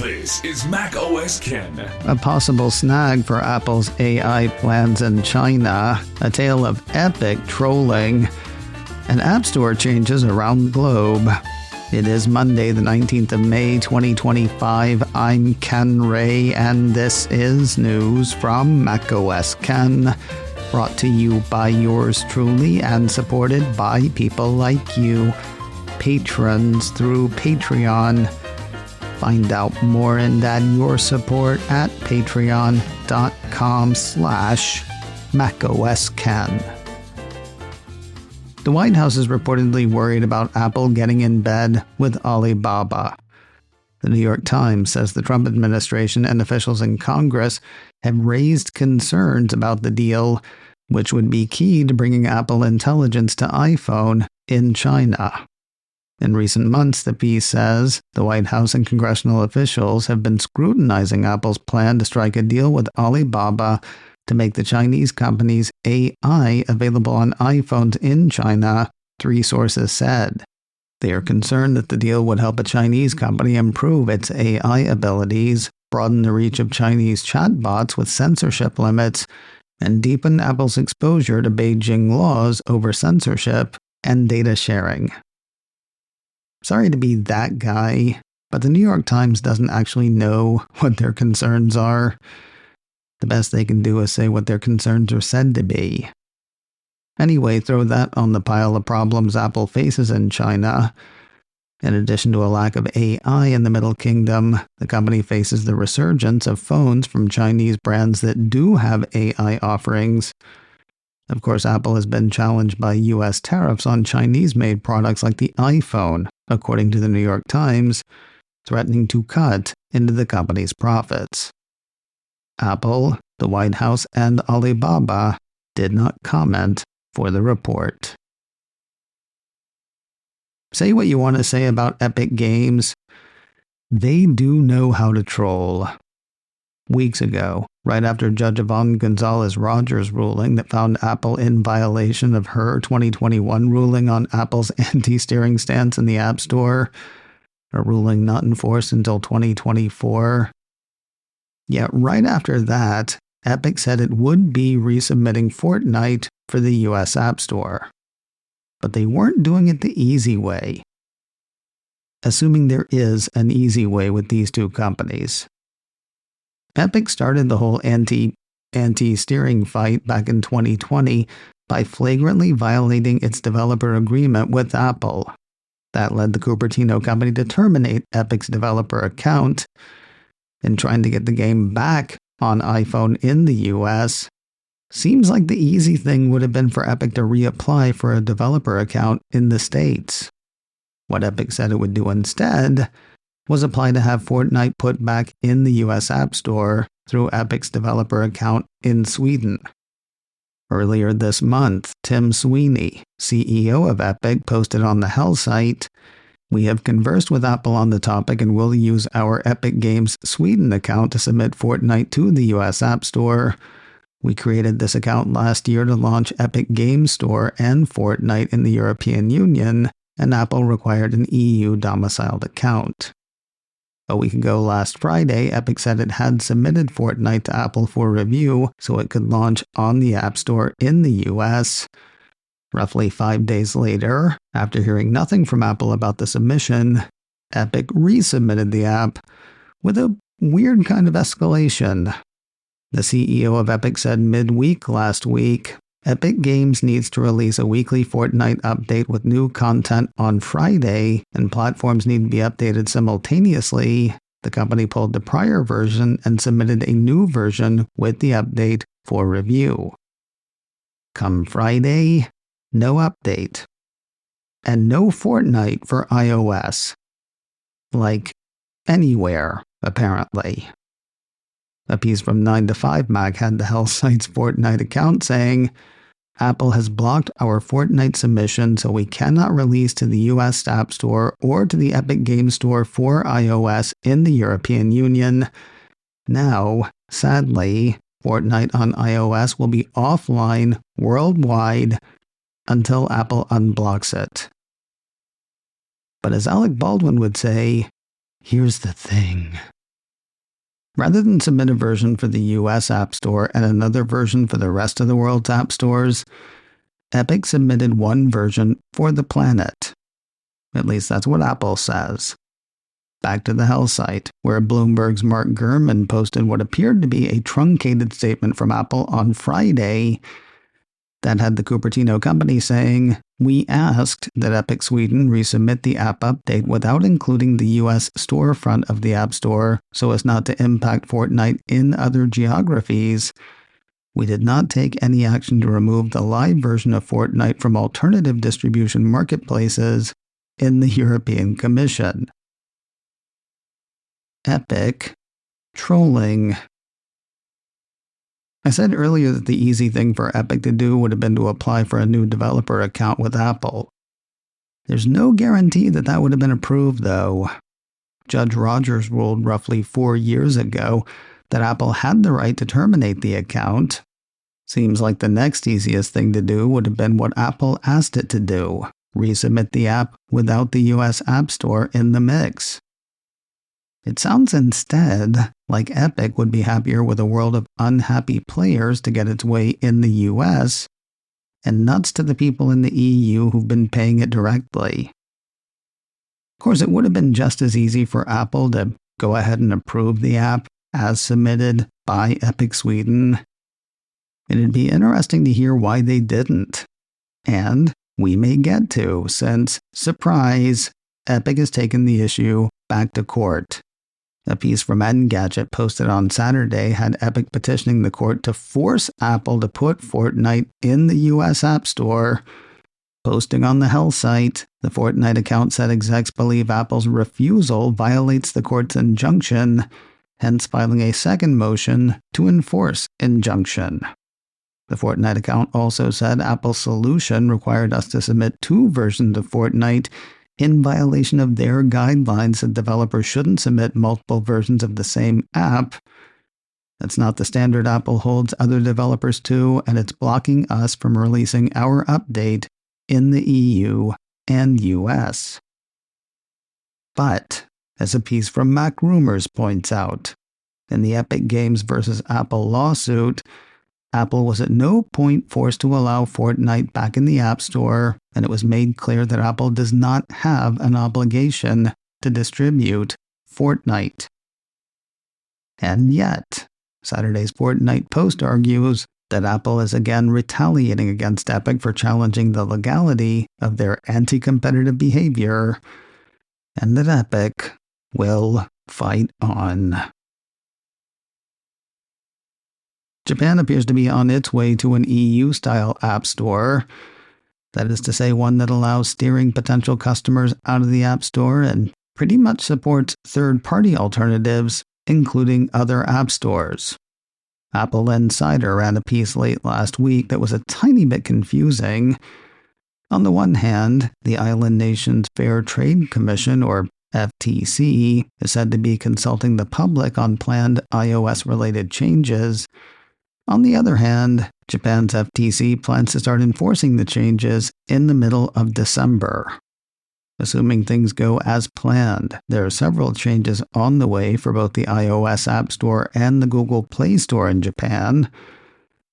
This is Mac OS Ken. A possible snag for Apple's AI plans in China, a tale of epic trolling, and App Store changes around the globe. It is Monday, the 19th of May, 2025. I'm Ken Ray, and this is news from Mac OS Ken, brought to you by yours truly and supported by people like you, patrons through Patreon. Find out more and add your support at patreon.com/MacOSKen. The White House is reportedly worried about Apple getting in bed with Alibaba. The New York Times says the Trump administration and officials in Congress have raised concerns about the deal, which would be key to bringing Apple intelligence to iPhone in China. In recent months, the piece says, the White House and congressional officials have been scrutinizing Apple's plan to strike a deal with Alibaba to make the Chinese company's AI available on iPhones in China, three sources said. They are concerned that the deal would help a Chinese company improve its AI abilities, broaden the reach of Chinese chatbots with censorship limits, and deepen Apple's exposure to Beijing laws over censorship and data sharing. Sorry to be that guy, but the New York Times doesn't actually know what their concerns are. The best they can do is say what their concerns are said to be. Anyway, throw that on the pile of problems Apple faces in China. In addition to a lack of AI in the Middle Kingdom, the company faces the resurgence of phones from Chinese brands that do have AI offerings. Of course, Apple has been challenged by U.S. tariffs on Chinese-made products like the iPhone, according to the New York Times, threatening to cut into the company's profits. Apple, the White House, and Alibaba did not comment for the report. Say what you want to say about Epic Games, they do know how to troll. Weeks ago, right after Judge Yvonne Gonzalez-Rogers' ruling that found Apple in violation of her 2021 ruling on Apple's anti-steering stance in the App Store, a ruling not enforced until 2024. Yet right after that, Epic said it would be resubmitting Fortnite for the US App Store. But they weren't doing it the easy way. Assuming there is an easy way with these two companies. Epic started the whole anti-steering fight back in 2020 by flagrantly violating its developer agreement with Apple. That led the Cupertino company to terminate Epic's developer account. In trying to get the game back on iPhone in the US, seems like the easy thing would have been for Epic to reapply for a developer account in the States. What Epic said it would do instead was apply to have Fortnite put back in the US App Store through Epic's developer account in Sweden. Earlier this month, Tim Sweeney, CEO of Epic, posted on the Hell site, "We have conversed with Apple on the topic and will use our Epic Games Sweden account to submit Fortnite to the US App Store. We created this account last year to launch Epic Games Store and Fortnite in the European Union, and Apple required an EU domiciled account." A week ago last Friday, Epic said it had submitted Fortnite to Apple for review so it could launch on the App Store in the US. Roughly 5 days later, after hearing nothing from Apple about the submission, Epic resubmitted the app with a weird kind of escalation. The CEO of Epic said midweek last week, Epic Games needs to release a weekly Fortnite update with new content on Friday, and platforms need to be updated simultaneously. The company pulled the prior version and submitted a new version with the update for review. Come Friday, no update. And no Fortnite for iOS. Like, anywhere, apparently. A piece from 9 to 5 Mac had the Hell site's Fortnite account saying, "Apple has blocked our Fortnite submission so we cannot release to the US App Store or to the Epic Games Store for iOS in the European Union. Now, sadly, Fortnite on iOS will be offline worldwide until Apple unblocks it." But as Alec Baldwin would say, here's the thing. Rather than submit a version for the US App Store and another version for the rest of the world's app stores, Epic submitted one version for the planet. At least that's what Apple says. Back to the Hell site, where Bloomberg's Mark Gurman posted what appeared to be a truncated statement from Apple on Friday that had the Cupertino company saying, "We asked that Epic Sweden resubmit the app update without including the US storefront of the App Store so as not to impact Fortnite in other geographies. We did not take any action to remove the live version of Fortnite from alternative distribution marketplaces in the European Commission." Epic trolling. I said earlier that the easy thing for Epic to do would have been to apply for a new developer account with Apple. There's no guarantee that that would have been approved, though. Judge Rogers ruled roughly 4 years ago that Apple had the right to terminate the account. Seems like the next easiest thing to do would have been what Apple asked it to do: resubmit the app without the US App Store in the mix. It sounds instead like Epic would be happier with a world of unhappy players to get its way in the US, and nuts to the people in the EU who've been paying it directly. Of course, it would have been just as easy for Apple to go ahead and approve the app as submitted by Epic Sweden. It'd be interesting to hear why they didn't. And we may get to, since, surprise, Epic has taken the issue back to court. A piece from Engadget posted on Saturday had Epic petitioning the court to force Apple to put Fortnite in the US App Store. Posting on the Hell site, the Fortnite account said execs believe Apple's refusal violates the court's injunction, hence filing a second motion to enforce injunction. The Fortnite account also said Apple's solution required us to submit 2 versions of Fortnite in violation of their guidelines that developers shouldn't submit multiple versions of the same app. That's not the standard Apple holds other developers to, and it's blocking us from releasing our update in the EU and US. But, as a piece from Mac Rumors points out, in the Epic Games vs. Apple lawsuit, Apple was at no point forced to allow Fortnite back in the App Store, and it was made clear that Apple does not have an obligation to distribute Fortnite. And yet, Saturday's Fortnite Post argues that Apple is again retaliating against Epic for challenging the legality of their anti-competitive behavior, and that Epic will fight on. Japan appears to be on its way to an EU-style app store. That is to say, one that allows steering potential customers out of the App Store and pretty much supports third-party alternatives, including other app stores. Apple Insider ran a piece late last week that was a tiny bit confusing. On the one hand, the island nation's Fair Trade Commission, or FTC, is said to be consulting the public on planned iOS-related changes. On the other hand, Japan's FTC plans to start enforcing the changes in the middle of December. Assuming things go as planned, there are several changes on the way for both the iOS App Store and the Google Play Store in Japan.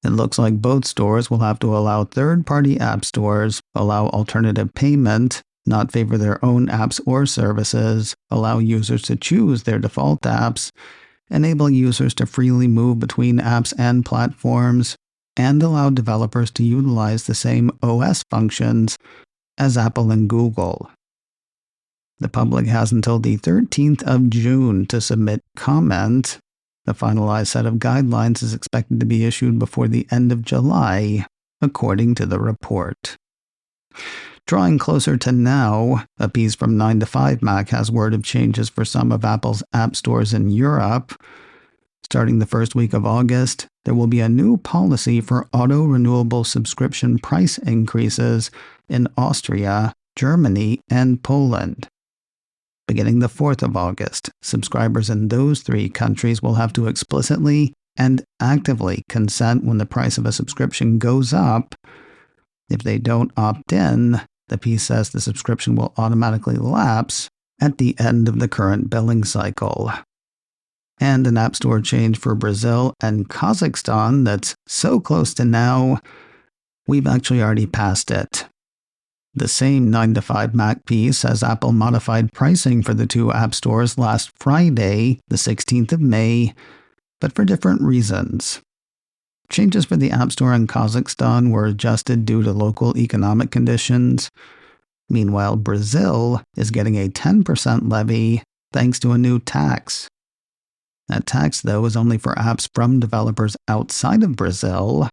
It looks like both stores will have to allow third-party app stores, allow alternative payment, not favor their own apps or services, allow users to choose their default apps, enable users to freely move between apps and platforms, and allow developers to utilize the same OS functions as Apple and Google. The public has until the 13th of June to submit comment. The finalized set of guidelines is expected to be issued before the end of July, according to the report. Drawing closer to now, a piece from 9 to 5 Mac has word of changes for some of Apple's app stores in Europe. Starting the first week of August, there will be a new policy for auto-renewable subscription price increases in Austria, Germany, and Poland. Beginning the 4th of August, subscribers in those 3 countries will have to explicitly and actively consent when the price of a subscription goes up. If they don't opt in, the piece says the subscription will automatically lapse at the end of the current billing cycle. and an App Store change for Brazil and Kazakhstan that's so close to now, we've actually already passed it. The same 9 to 5 Mac piece says Apple modified pricing for the two app stores last Friday, the 16th of May, but for different reasons. Changes for the App Store in Kazakhstan were adjusted due to local economic conditions. Meanwhile, Brazil is getting a 10% levy thanks to a new tax. That tax, though, is only for apps from developers outside of Brazil.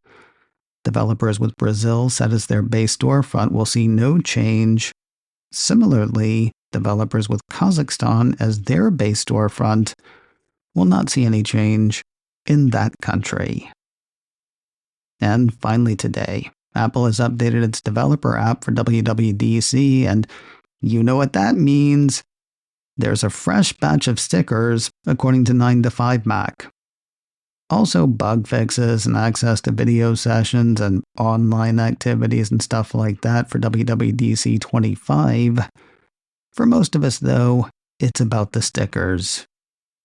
Developers with Brazil set as their base storefront will see no change. Similarly, developers with Kazakhstan as their base storefront will not see any change in that country. And finally today, Apple has updated its developer app for WWDC, and you know what that means. There's a fresh batch of stickers, according to 9 to 5 Mac. Also bug fixes and access to video sessions and online activities and stuff like that for WWDC 25. For most of us, though, it's about the stickers.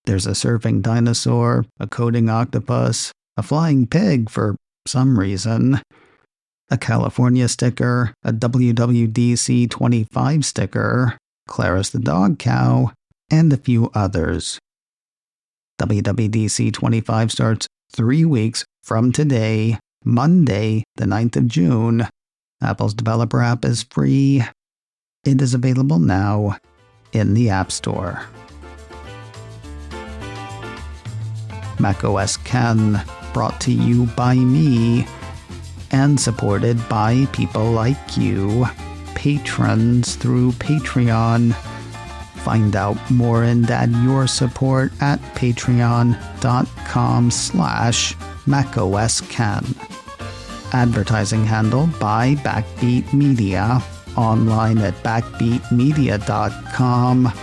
There's a surfing dinosaur, a coding octopus, a flying pig for some reason, a California sticker, a WWDC 25 sticker, Claris the dog cow, and a few others. WWDC 25 starts 3 weeks from today, Monday, the 9th of June. Apple's developer app is free. It is available now in the App Store. macOS Ken, brought to you by me and supported by people like you, patrons through Patreon. Find out more and add your support at patreon.com/macosken. Advertising handled by Backbeat Media, online at backbeatmedia.com.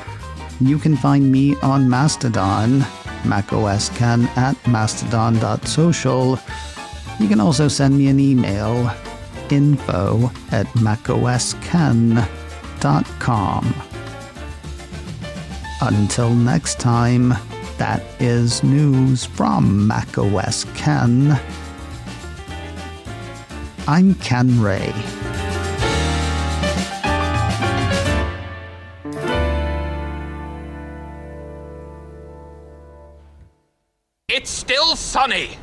You can find me on Mastodon, macosken at mastodon.social. You can also send me an email, info@macosken.com. Until next time, that is news from macOS Ken. I'm Ken Ray. It's still sunny.